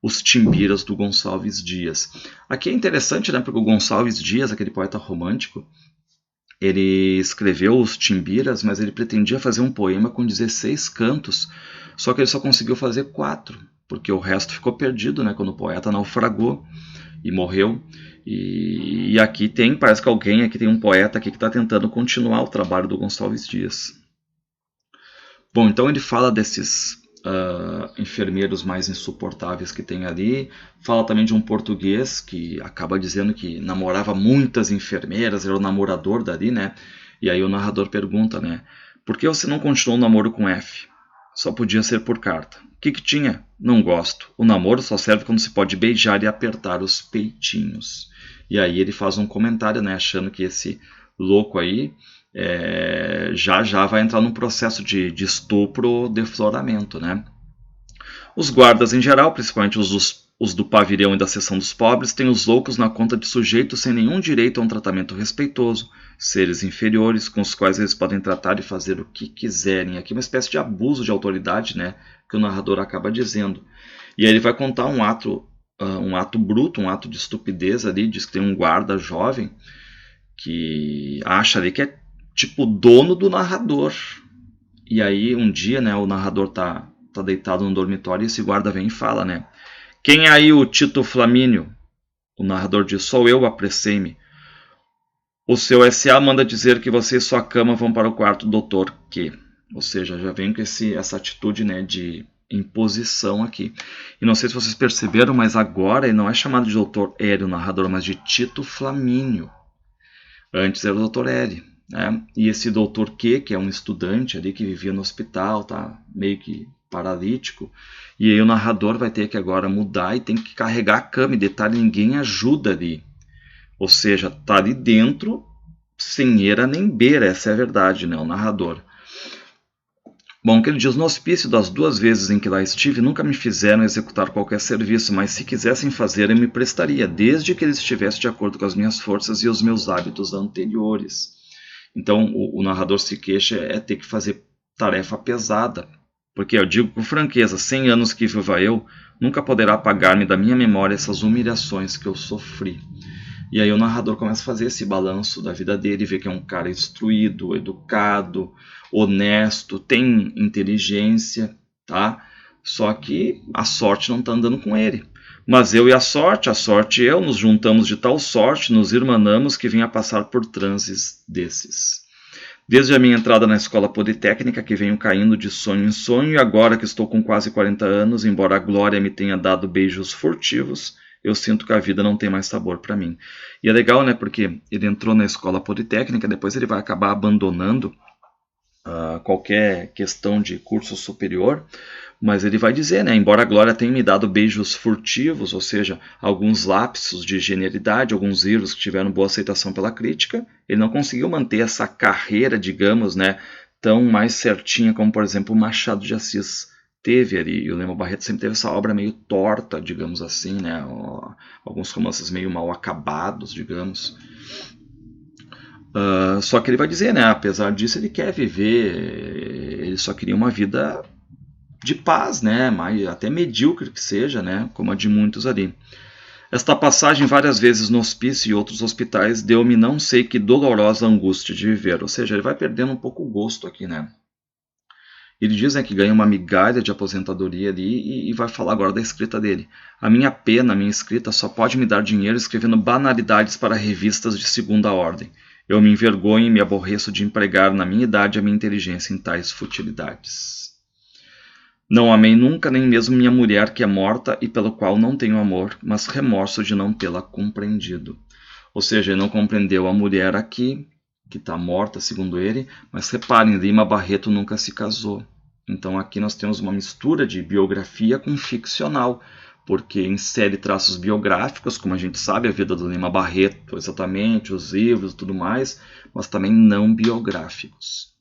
os timbiras do Gonçalves Dias. Aqui é interessante, né, porque o Gonçalves Dias, aquele poeta romântico, ele escreveu os timbiras, mas ele pretendia fazer um poema com 16 cantos, só que ele só conseguiu fazer 4, porque o resto ficou perdido, né, quando o poeta naufragou e morreu. E aqui parece que alguém aqui tem um poeta aqui que está tentando continuar o trabalho do Gonçalves Dias. Bom, então ele fala desses enfermeiros mais insuportáveis que tem ali. Fala também de um português que acaba dizendo que namorava muitas enfermeiras, era o namorador dali, né? E aí o narrador pergunta, né? Por que você não continuou o namoro com F? Só podia ser por carta. O que tinha? Não gosto. O namoro só serve quando se pode beijar e apertar os peitinhos. E aí ele faz um comentário, né? Achando que esse louco aí já vai entrar num processo de estupro ou defloramento, né? Os guardas em geral, principalmente os do pavilhão e da seção dos pobres, têm os loucos na conta de sujeitos sem nenhum direito a um tratamento respeitoso, seres inferiores com os quais eles podem tratar e fazer o que quiserem. Aqui uma espécie de abuso de autoridade, né, que o narrador acaba dizendo. E aí ele vai contar um ato bruto, um ato de estupidez ali, diz que tem um guarda jovem que acha ali que é tipo dono do narrador. E aí um dia, né, o narrador tá deitado no dormitório e esse guarda vem e fala, né? Quem é aí o Tito Flamínio? O narrador diz, sou eu, apressei-me. O seu S.A. manda dizer que você e sua cama vão para o quarto do doutor Q. Ou seja, já vem com essa atitude, né, de imposição aqui. E não sei se vocês perceberam, mas agora ele não é chamado de doutor L, o narrador, mas de Tito Flamínio. Antes era o doutor L. Né? E esse doutor Q, que é um estudante ali que vivia no hospital, tá meio que paralítico, e aí o narrador vai ter que agora mudar e tem que carregar a cama, e detalhe, ninguém ajuda ali. Ou seja, tá ali dentro, sem eira nem beira, essa é a verdade, né? O narrador. Bom, que ele diz, no hospício das 2 vezes em que lá estive, nunca me fizeram executar qualquer serviço, mas se quisessem fazer, eu me prestaria, desde que ele estivesse de acordo com as minhas forças e os meus hábitos anteriores. Então, o narrador se queixa ter que fazer tarefa pesada, porque eu digo com franqueza, 100 anos que viva eu, nunca poderá apagar-me da minha memória essas humilhações que eu sofri. E aí o narrador começa a fazer esse balanço da vida dele, vê que é um cara instruído, educado, honesto, tem inteligência, tá? Só que a sorte não está andando com ele. Mas eu e a sorte e eu, nos juntamos de tal sorte, nos irmanamos que venha passar por transes desses. Desde a minha entrada na escola politécnica, que venho caindo de sonho em sonho, e agora que estou com quase 40 anos, embora a glória me tenha dado beijos furtivos, eu sinto que a vida não tem mais sabor para mim. E é legal, né, porque ele entrou na escola politécnica, depois ele vai acabar abandonando qualquer questão de curso superior, mas ele vai dizer, né, embora a Glória tenha me dado beijos furtivos, ou seja, alguns lapsos de genialidade, alguns livros que tiveram boa aceitação pela crítica, ele não conseguiu manter essa carreira, digamos, né, tão mais certinha como, por exemplo, o Machado de Assis teve ali. E o Lima Barreto sempre teve essa obra meio torta, digamos assim, né, alguns romances meio mal acabados, digamos. Só que ele vai dizer, né, apesar disso ele quer viver, ele só queria uma vida de paz, né, até medíocre que seja, né, como a de muitos ali. Esta passagem várias vezes no hospício e outros hospitais deu-me não sei que dolorosa angústia de viver, ou seja, ele vai perdendo um pouco o gosto aqui, né. Ele diz, né, que ganha uma migalha de aposentadoria ali e vai falar agora da escrita dele. A minha pena, a minha escrita só pode me dar dinheiro escrevendo banalidades para revistas de segunda ordem. Eu me envergonho e me aborreço de empregar na minha idade a minha inteligência em tais futilidades. Não amei nunca nem mesmo minha mulher que é morta e pelo qual não tenho amor, mas remorso de não tê-la compreendido. Ou seja, ele não compreendeu a mulher aqui, que está morta, segundo ele, mas reparem, Lima Barreto nunca se casou. Então aqui nós temos uma mistura de biografia com ficcional, porque insere traços biográficos, como a gente sabe, a vida do Lima Barreto, exatamente, os livros e tudo mais, mas também não biográficos.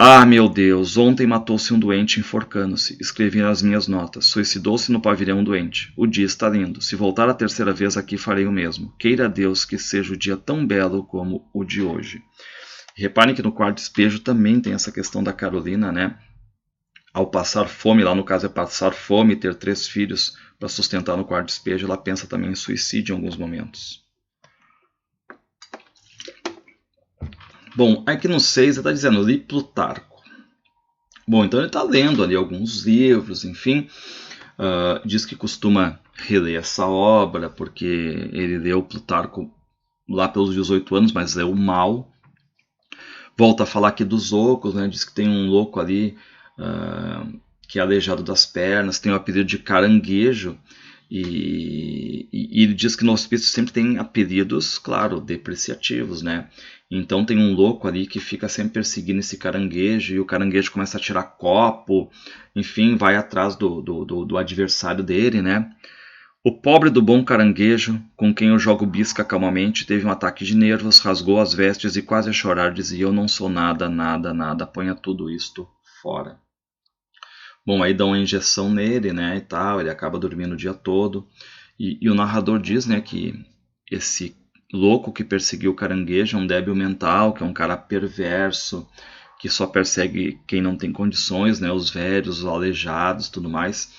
Ah, meu Deus, ontem matou-se um doente enforcando-se. Escrevi nas minhas notas. Suicidou-se no pavilhão doente. O dia está lindo. Se voltar a terceira vez aqui, farei o mesmo. Queira Deus que seja o dia tão belo como o de hoje. Reparem que no quarto despejo também tem essa questão da Carolina, né? Ao passar fome, lá no caso é passar fome e ter 3 filhos para sustentar no quarto despejo, ela pensa também em suicídio em alguns momentos. Bom, aqui no 6 ele está dizendo, li Plutarco. Bom, então ele está lendo ali alguns livros, enfim. Diz que costuma reler essa obra, porque ele leu Plutarco lá pelos 18 anos, mas leu mal. Volta a falar aqui dos loucos, né? Diz que tem um louco ali que é aleijado das pernas, tem o apelido de caranguejo. E ele diz que no hospício sempre tem apelidos, claro, depreciativos, né? Então tem um louco ali que fica sempre perseguindo esse caranguejo e o caranguejo começa a tirar copo, enfim, vai atrás do adversário dele, né? O pobre do bom caranguejo, com quem eu jogo bisca calmamente, teve um ataque de nervos, rasgou as vestes e quase a chorar dizia, eu não sou nada, nada, nada, ponha tudo isto fora. Bom, aí dão uma injeção nele, né, e tal, ele acaba dormindo o dia todo. E o narrador diz, né, que esse louco que perseguiu o caranguejo é um débil mental, que é um cara perverso, que só persegue quem não tem condições, né, os velhos, os aleijados, tudo mais.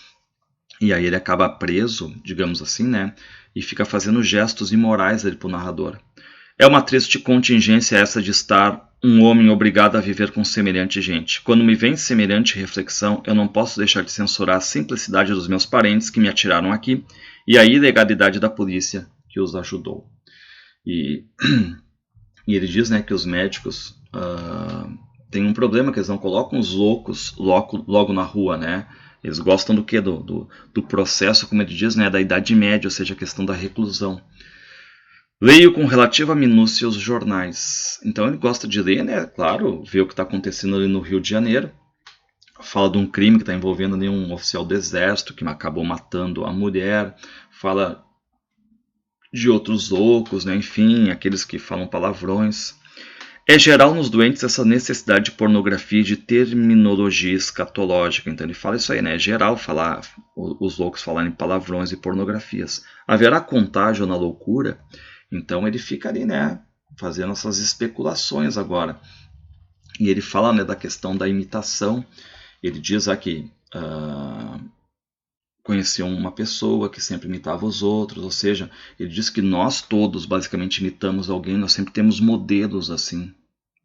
E aí ele acaba preso, digamos assim, né, e fica fazendo gestos imorais ali pro narrador. É uma triste contingência essa de estar um homem obrigado a viver com semelhante gente. Quando me vem semelhante reflexão, eu não posso deixar de censurar a simplicidade dos meus parentes que me atiraram aqui e a ilegalidade da polícia que os ajudou. E ele diz, né, que os médicos têm um problema, que eles não colocam os loucos logo na rua, né? Eles gostam do quê? Do processo, como ele diz, né, da Idade Média, ou seja, a questão da reclusão. Leio com relativa minúcia os jornais. Então ele gosta de ler, né? Claro, ver o que está acontecendo ali no Rio de Janeiro. Fala de um crime que está envolvendo ali um oficial do exército que acabou matando a mulher. Fala de outros loucos, né? Enfim, aqueles que falam palavrões. É geral nos doentes essa necessidade de pornografia e de terminologia escatológica. Então ele fala isso aí, né? É geral falar, os loucos falarem palavrões e pornografias. Haverá contágio na loucura? Então ele fica ali, né, fazendo essas especulações agora. E ele fala, né, da questão da imitação. Ele diz aqui, conheceu uma pessoa que sempre imitava os outros, ou seja, ele diz que nós todos basicamente imitamos alguém, nós sempre temos modelos assim,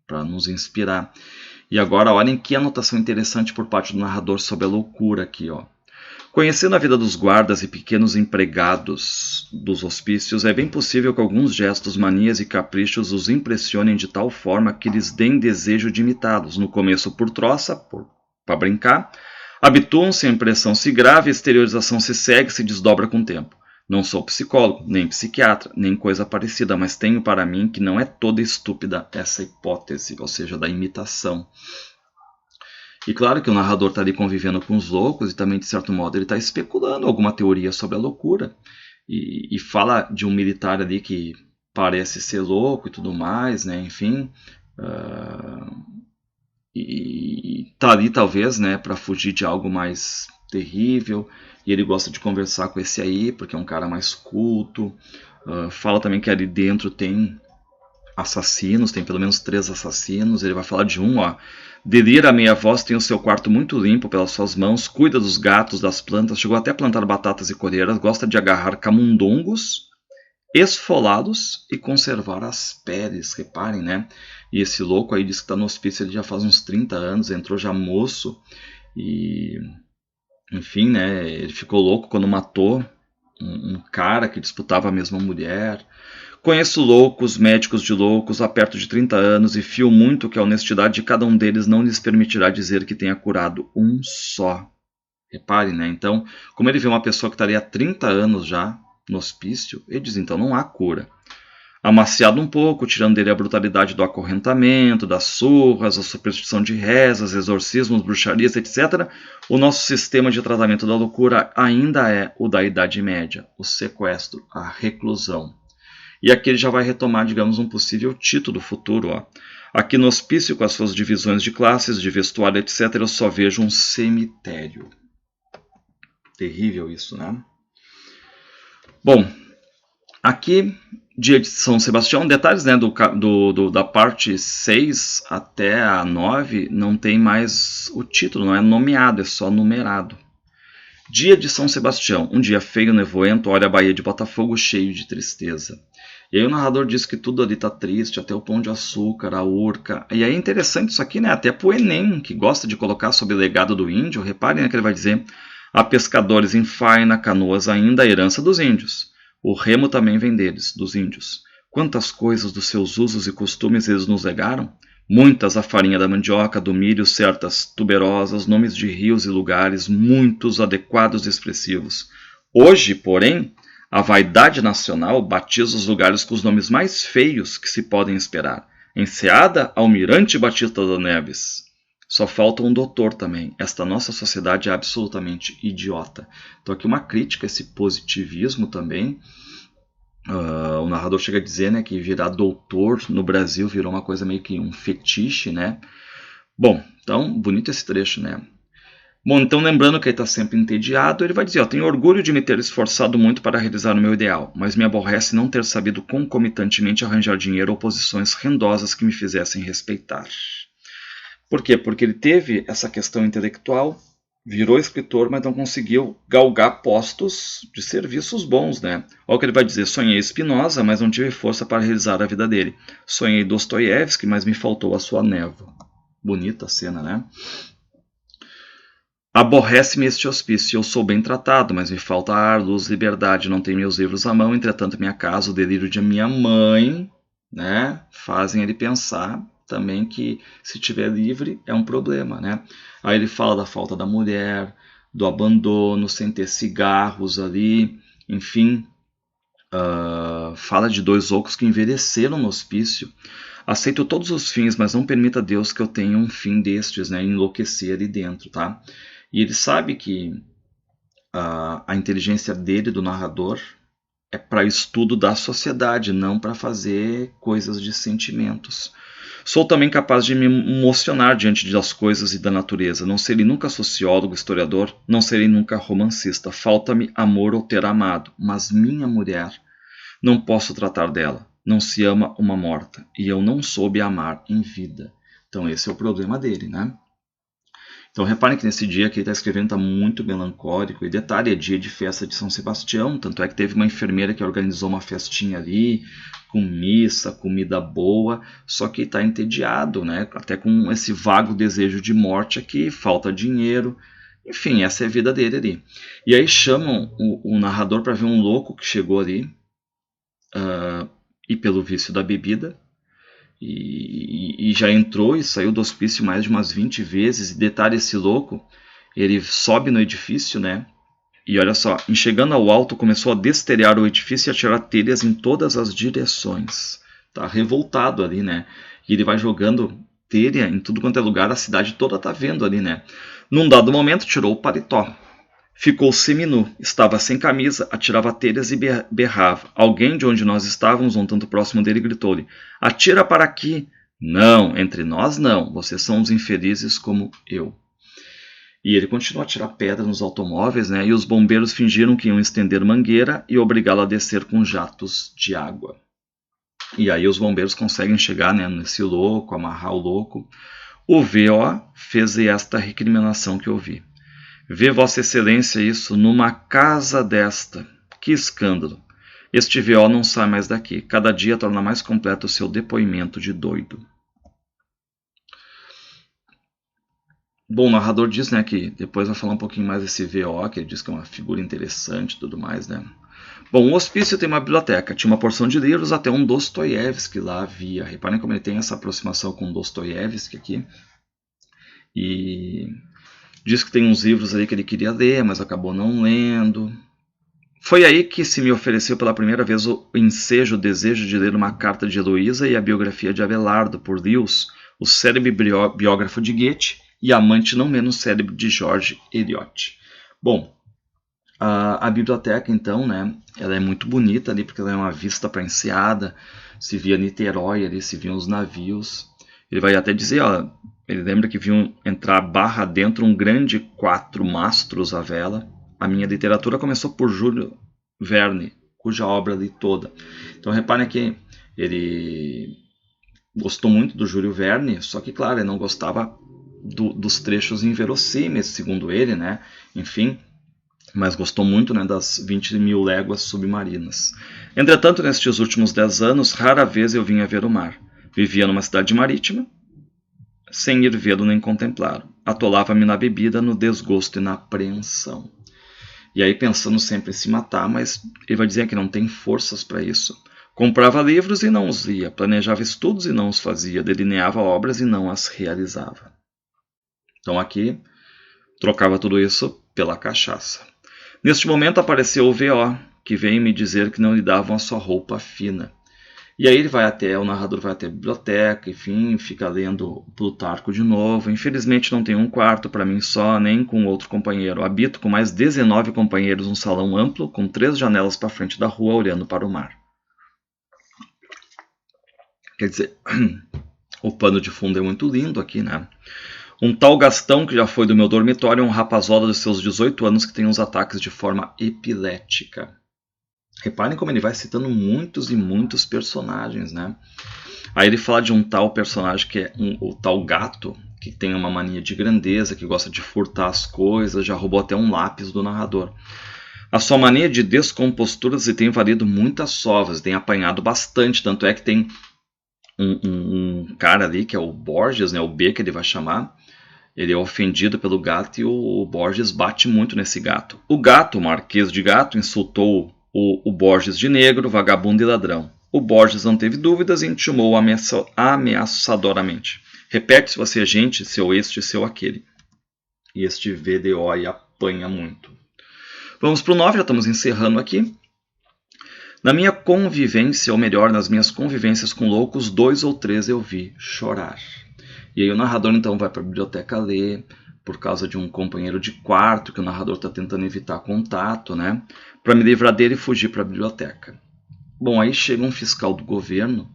para nos inspirar. E agora olhem que anotação interessante por parte do narrador sobre a loucura aqui, ó. Conhecendo a vida dos guardas e pequenos empregados dos hospícios, é bem possível que alguns gestos, manias e caprichos os impressionem de tal forma que lhes deem desejo de imitá-los, no começo por troça, para brincar, habituam-se, a impressão se grava, a exteriorização se segue e se desdobra com o tempo. Não sou psicólogo, nem psiquiatra, nem coisa parecida, mas tenho para mim que não é toda estúpida essa hipótese, ou seja, da imitação. E claro que o narrador está ali convivendo com os loucos e também, de certo modo, ele está especulando alguma teoria sobre a loucura. E fala de um militar ali que parece ser louco e tudo mais, né? Enfim. E tá ali talvez, né, para fugir de algo mais terrível. E ele gosta de conversar com esse aí, porque é um cara mais culto. Fala também que ali dentro tem assassinos, tem pelo menos 3 assassinos. Ele vai falar de um, ó. Delira a meia voz, tem o seu quarto muito limpo pelas suas mãos, cuida dos gatos, das plantas, chegou até a plantar batatas e colheiras, gosta de agarrar camundongos esfolados e conservar as peles, reparem, né? E esse louco aí diz que está no hospício, ele já faz uns 30 anos, entrou já moço e... Enfim, né? Ele ficou louco quando matou um cara que disputava a mesma mulher. Conheço loucos, médicos de loucos, há perto de 30 anos e fio muito que a honestidade de cada um deles não lhes permitirá dizer que tenha curado um só. Repare, né? Então, como ele vê uma pessoa que estaria há 30 anos já no hospício, ele diz, então não há cura. Amaciado um pouco, tirando dele a brutalidade do acorrentamento, das surras, a superstição de rezas, exorcismos, bruxarias, etc., o nosso sistema de tratamento da loucura ainda é o da Idade Média, o sequestro, a reclusão. E aqui ele já vai retomar, digamos, um possível título futuro. Ó. Aqui no hospício, com as suas divisões de classes, de vestuário, etc., eu só vejo um cemitério. Terrível isso, né? Bom, aqui, dia de São Sebastião, detalhes, né, da parte 6 até a 9, não tem mais o título, não é nomeado, é só numerado. Dia de São Sebastião, um dia feio, nevoento, olha a Baía de Botafogo cheio de tristeza. E aí o narrador diz que tudo ali está triste, até o pão de açúcar, a urca. E aí é interessante isso aqui, né? Até para o Enem, que gosta de colocar sob o legado do índio, reparem, né, que ele vai dizer: há pescadores em faina, canoas ainda, a herança dos índios. O remo também vem deles, dos índios. Quantas coisas dos seus usos e costumes eles nos legaram? Muitas a farinha da mandioca, do milho, certas tuberosas, nomes de rios e lugares, muitos adequados e expressivos. Hoje, porém, a vaidade nacional batiza os lugares com os nomes mais feios que se podem esperar. Enseada, Almirante Batista da Neves. Só falta um doutor também. Esta nossa sociedade é absolutamente idiota. Então aqui uma crítica a esse positivismo também. O narrador chega a dizer, né, que virar doutor no Brasil virou uma coisa meio que um fetiche, né? Bom, então, bonito esse trecho, né? Bom, então lembrando que ele está sempre entediado, ele vai dizer, tenho orgulho de me ter esforçado muito para realizar o meu ideal, mas me aborrece não ter sabido concomitantemente arranjar dinheiro ou posições rendosas que me fizessem respeitar. Por quê? Porque ele teve essa questão intelectual, virou escritor, mas não conseguiu galgar postos de serviços bons, né? Olha o que ele vai dizer, sonhei Spinoza, mas não tive força para realizar a vida dele. Sonhei Dostoiévski, mas me faltou a sua névoa. Bonita a cena, né? Aborrece-me este hospício, eu sou bem tratado, mas me falta ar, luz, liberdade, não tenho meus livros à mão, entretanto minha casa, o delírio de minha mãe, né, fazem ele pensar também que se tiver livre é um problema, né. Aí ele fala da falta da mulher, do abandono, sem ter cigarros ali, enfim, fala de 2 loucos que envelheceram no hospício. Aceito todos os fins, mas não permita a Deus que eu tenha um fim destes, né, enlouquecer ali dentro, tá. E ele sabe que a inteligência dele, do narrador, é para estudo da sociedade, não para fazer coisas de sentimentos. Sou também capaz de me emocionar diante das coisas e da natureza. Não serei nunca sociólogo, historiador, não serei nunca romancista. Falta-me amor ou ter amado, mas minha mulher, não posso tratar dela. Não se ama uma morta, e eu não soube amar em vida. Então esse é o problema dele, né? Então reparem que nesse dia que ele está escrevendo está muito melancólico. E detalhe, é dia de festa de São Sebastião. Tanto é que teve uma enfermeira que organizou uma festinha ali, com missa, comida boa. Só que está entediado, né? Até com esse vago desejo de morte aqui, falta dinheiro. Enfim, essa é a vida dele ali. E aí chamam o narrador para ver um louco que chegou ali. E pelo vício da bebida. E já entrou e saiu do hospício mais de umas 20 vezes. E detalhe, esse louco, ele sobe no edifício, né? E olha só, em chegando ao alto, começou a destelhar o edifício e a tirar telhas em todas as direções. Tá revoltado ali, né? E ele vai jogando telha em tudo quanto é lugar, a cidade toda tá vendo ali, né? Num dado momento, tirou o paletó. Ficou seminu, estava sem camisa, atirava telhas e berrava. Alguém de onde nós estávamos, um tanto próximo dele, gritou-lhe: atira para aqui! Não, entre nós não, vocês são uns infelizes como eu. E ele continuou a tirar pedra nos automóveis, né? E os bombeiros fingiram que iam estender mangueira e obrigá-lo a descer com jatos de água. E aí os bombeiros conseguem chegar, né, nesse louco, amarrar o louco. O VO fez esta recriminação que eu vi. Vê Vossa Excelência isso numa casa desta. Que escândalo! Este VO não sai mais daqui. Cada dia torna mais completo o seu depoimento de doido. Bom, o narrador diz, né, que depois vai falar um pouquinho mais desse VO, que ele diz que é uma figura interessante e tudo mais, né. Bom, o hospício tem uma biblioteca, tinha uma porção de livros, até um Dostoiévski lá havia. Reparem como ele tem essa aproximação com Dostoiévski aqui. E diz que tem uns livros ali que ele queria ler, mas acabou não lendo. Foi aí que se me ofereceu pela primeira vez o ensejo, o desejo de ler uma carta de Heloísa e a biografia de Abelardo, por Lewis, o célebre biógrafo de Goethe e amante não menos célebre de George Eliot. Bom, a biblioteca, então, né, ela é muito bonita ali, porque ela é uma vista para a enseada, se via Niterói ali, se viam os navios. Ele vai até dizer, ó, ele lembra que viu entrar barra dentro um grande 4 mastros à vela. A minha literatura começou por Júlio Verne, cuja obra li toda. Então reparem que ele gostou muito do Júlio Verne, só que, claro, ele não gostava dos trechos inverossímeis, segundo ele, né? Enfim, mas gostou muito, né, das 20.000 léguas submarinas. Entretanto, nestes últimos 10 anos, rara vez eu vinha ver o mar. Vivia numa cidade marítima, sem ir vê-lo nem contemplá-lo. Atolava-me na bebida, no desgosto e na apreensão. E aí pensando sempre em se matar, mas ele vai dizer que não tem forças para isso. Comprava livros e não os lia, planejava estudos e não os fazia, delineava obras e não as realizava. Então aqui, trocava tudo isso pela cachaça. Neste momento apareceu o VO, que veio me dizer que não lhe davam a sua roupa fina. E aí o narrador vai até a biblioteca, enfim, fica lendo Plutarco de novo. Infelizmente não tem um quarto para mim só, nem com outro companheiro. Habito com mais 19 companheiros um salão amplo, com 3 janelas para frente da rua, olhando para o mar. Quer dizer, o pano de fundo é muito lindo aqui, né? Um tal Gastão, que já foi do meu dormitório, é um rapazola dos seus 18 anos que tem uns ataques de forma epilética. Reparem como ele vai citando muitos e muitos personagens, né? Aí ele fala de um tal personagem que é o tal gato, que tem uma mania de grandeza, que gosta de furtar as coisas, já roubou até um lápis do narrador. A sua mania de descomposturas lhe tem valido muitas sovas, tem apanhado bastante, tanto é que tem um cara ali, que é o Borges, né, o B que ele vai chamar. Ele é ofendido pelo gato e o Borges bate muito nesse gato. O gato, o Marquês de Gato, insultou o Borges de negro, vagabundo e ladrão. O Borges não teve dúvidas e intimou ameaçadoramente. Repete se você é gente, seu este, seu aquele. E este VDO aí apanha muito. Vamos para o 9, já estamos encerrando aqui. Na minha convivência, ou melhor, nas minhas convivências com loucos, 2 ou 3 eu vi chorar. E aí o narrador então vai para a biblioteca ler, por causa de um companheiro de quarto, que o narrador está tentando evitar contato, né? Para me livrar dele e fugir para a biblioteca. Bom, aí chega um fiscal do governo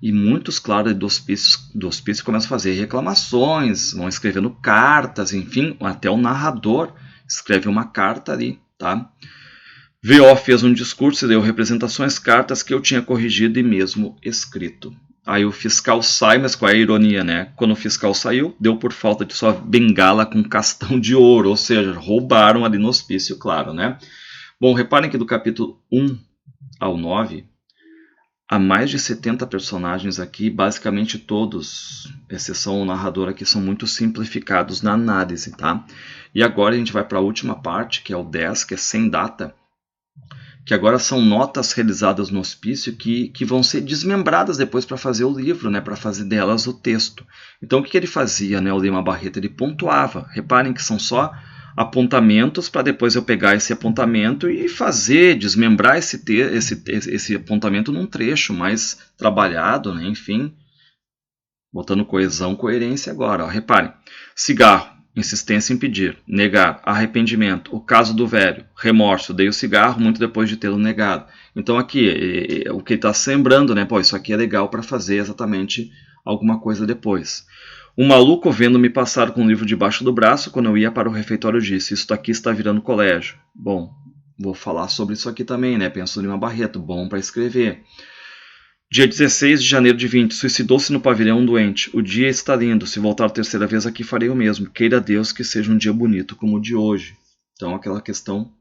e muitos, claro, do hospício começam a fazer reclamações, vão escrevendo cartas, enfim, até o narrador escreve uma carta ali, tá? VO fez um discurso e deu representações, cartas que eu tinha corrigido e mesmo escrito. Aí o fiscal sai, mas qual é a ironia, né? Quando o fiscal saiu, deu por falta de sua bengala com castão de ouro, ou seja, roubaram ali no hospício, claro, né? Bom, reparem que do capítulo 1 ao 9, há mais de 70 personagens aqui, basicamente todos, exceção o narrador aqui, são muito simplificados na análise, tá? E agora a gente vai para a última parte, que é o 10, que é sem data, que agora são notas realizadas no hospício que vão ser desmembradas depois para fazer o livro, né, para fazer delas o texto. Então o que ele fazia, né, o Lima Barreto? Ele pontuava. Reparem que são só apontamentos para depois eu pegar esse apontamento e desmembrar esse apontamento num trecho mais trabalhado, né? Enfim, botando coesão, coerência agora. Ó. Reparem, cigarro, insistência em pedir, negar, arrependimento, o caso do velho, remorso, dei o cigarro muito depois de tê-lo negado. Então aqui, o que ele está sembrando, né? Pô, isso aqui é legal para fazer exatamente alguma coisa depois. Um maluco vendo-me passar com um livro debaixo do braço quando eu ia para o refeitório disse, isso aqui está virando colégio. Bom, vou falar sobre isso aqui também, né? Penso em Lima Barreto, bom para escrever. Dia 16 de janeiro de 20, suicidou-se no pavilhão um doente. O dia está lindo, se voltar a terceira vez aqui farei o mesmo. Queira Deus que seja um dia bonito como o de hoje. Então aquela questão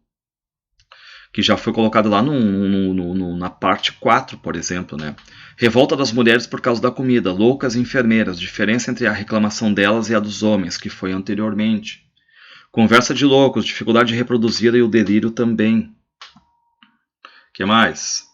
que já foi colocada lá na parte 4, por exemplo, né? Revolta das mulheres por causa da comida, loucas e enfermeiras, diferença entre a reclamação delas e a dos homens, que foi anteriormente. Conversa de loucos, dificuldade de reproduzir e o delírio também. Que mais?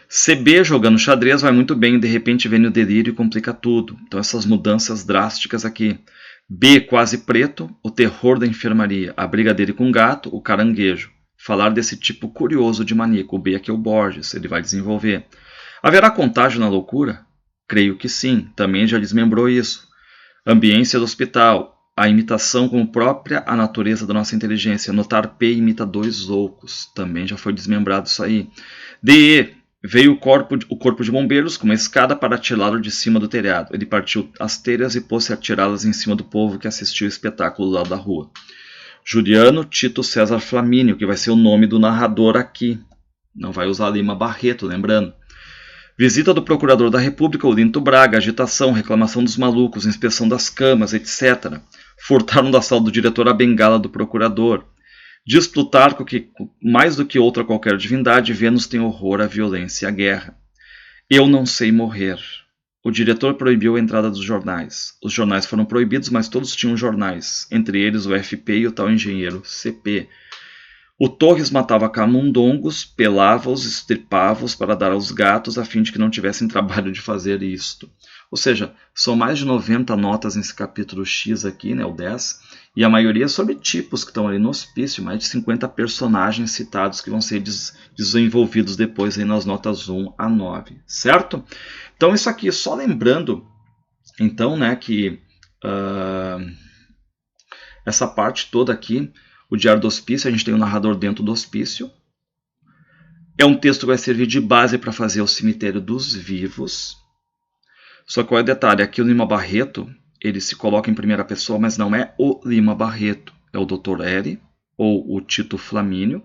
CB jogando xadrez vai muito bem, de repente vem o delírio e complica tudo. Então essas mudanças drásticas aqui. B quase preto, o terror da enfermaria, a briga dele com o gato, o caranguejo. Falar desse tipo curioso de maníaco. O B aqui é o Borges, ele vai desenvolver. Haverá contágio na loucura? Creio que sim, também já desmembrou isso. Ambiência do hospital, a imitação como própria a natureza da nossa inteligência. Notar P imita dois loucos, também já foi desmembrado isso aí. DE, veio o corpo de bombeiros com uma escada para atirá-lo de cima do telhado. Ele partiu as telhas e pôs-se a atirá-las em cima do povo que assistiu o espetáculo lá da rua. Juliano Tito César Flamínio, que vai ser o nome do narrador aqui. Não vai usar Lima Barreto, lembrando. Visita do Procurador da República, Olinto Braga, agitação, reclamação dos malucos, inspeção das camas, etc. Furtaram da sala do diretor a bengala do procurador. Diz Plutarco que, mais do que outra qualquer divindade, Vênus tem horror à violência e à guerra. Eu não sei morrer. O diretor proibiu a entrada dos jornais. Os jornais foram proibidos, mas todos tinham jornais, entre eles o FP e o tal engenheiro CP. O Torres matava camundongos, pelava-os, estripava-os para dar aos gatos a fim de que não tivessem trabalho de fazer isto. Ou seja, são mais de 90 notas nesse capítulo X aqui, né, o 10, e a maioria sobre tipos que estão ali no hospício, mais de 50 personagens citados que vão ser desenvolvidos depois aí nas notas 1 a 9, certo? Então isso aqui, só lembrando, então, né, que essa parte toda aqui, o Diário do Hospício, a gente tem um narrador dentro do hospício. É um texto que vai servir de base para fazer o Cemitério dos Vivos. Só que qual é o detalhe? Aqui o Lima Barreto, ele se coloca em primeira pessoa, mas não é o Lima Barreto. É o Dr. L. ou o Tito Flamínio.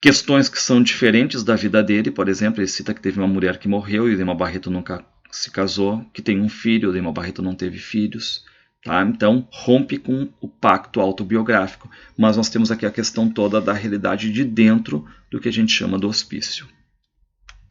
Questões que são diferentes da vida dele, por exemplo, ele cita que teve uma mulher que morreu e o Lima Barreto nunca se casou, que tem um filho, o Lima Barreto não teve filhos. Tá? Então, rompe com o pacto autobiográfico. Mas nós temos aqui a questão toda da realidade de dentro do que a gente chama do hospício.